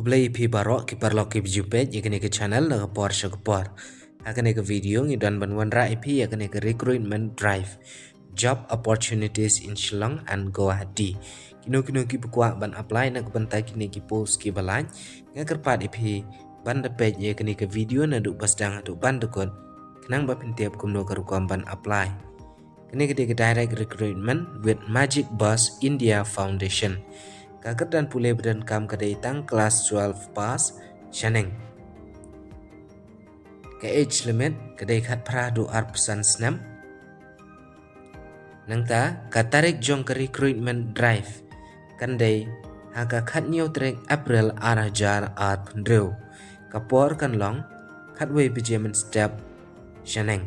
Keblai pi barok ki parlok ki bijupet yakni ke channel na por shakpor. Hakane ke video ngi dan banwan ra IP yakni ke recruitment drive. Job opportunities in Shillong and Guwahati. Kino ki bukwa ban apply na kebentai kini ki post ki balaj. Ngakerpat IP ban de page yakni ke video na duk basdang duk ban dekon. Kenang ba pintiap kumno karukam ban apply. Kini ke direct recruitment with Magic Bus India Foundation. Kakak dan pulai badan kam kedai tang kelas 12 pass shaneng. Ke age limit kedai kat pradu arpesan snam. Nangta katarik jong ke recruitment drive. Kandai haka kat new trek April arajar art pendrew. Kapor kan long katway pijaman step shaneng.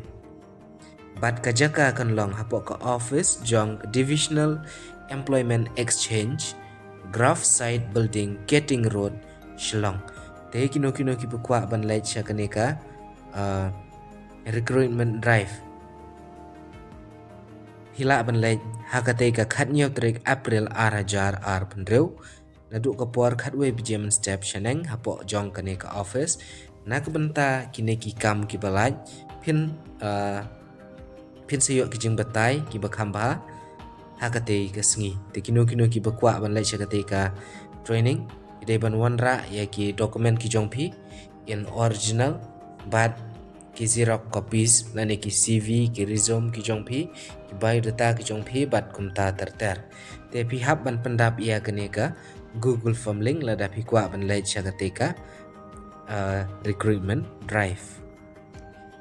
Bat kajaka kan long hapok ke office jong divisional employment exchange. Graph Site Building, Getting Road, Shillong. Tehi kino ki bukwa ban lait syakaneka recruitment drive. Hila ban lait hakateka khatnyo trik April arajar ar pendrew. Naduk kapor khatwe bijaman step shaneng hapok jong kaneka office. Nak benta kineki kam ki balaj pin sayok kijing batai ki bakamba. Hakate ke sengi te kino ki bakwa ban lai syakate ka training ide ban wanra ya ki dokumen ki jongpi in original but ki xerox copies lane ki CV ki resume ki jongpi ki biodata ki jongpi but kumta terter te pihak ban pendap ia kene ka Google Form link lada pi kwa ban lai syakate ka recruitment drive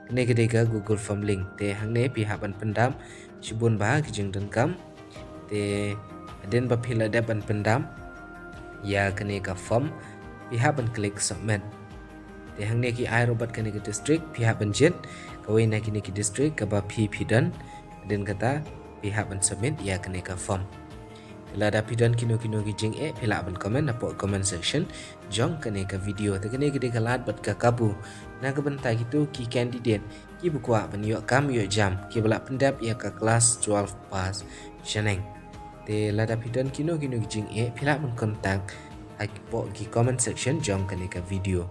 kene ka Google Form link te hangne pihak ban pendam sibun bah ki jeng dengkam te den bapila dapat pendam ya kene ka form pihak ban klik submit te hangne ki aerobat kene ke district pihak ban jet kawai na kene ki district ka ba pidan den kata pihak ban submit ya kene ka form lada pidan kino ki jing pila ban comment apo comment section jong kene ka video te kene ke lat bat ka kabu na ka benta gitu ki candidate ki bukwa ban yo kam yo jam ki bala pendap ya ka kelas 12 pass shaneng te lada pidan kino jing pila ban kontak ai po ki comment section jong kene ka video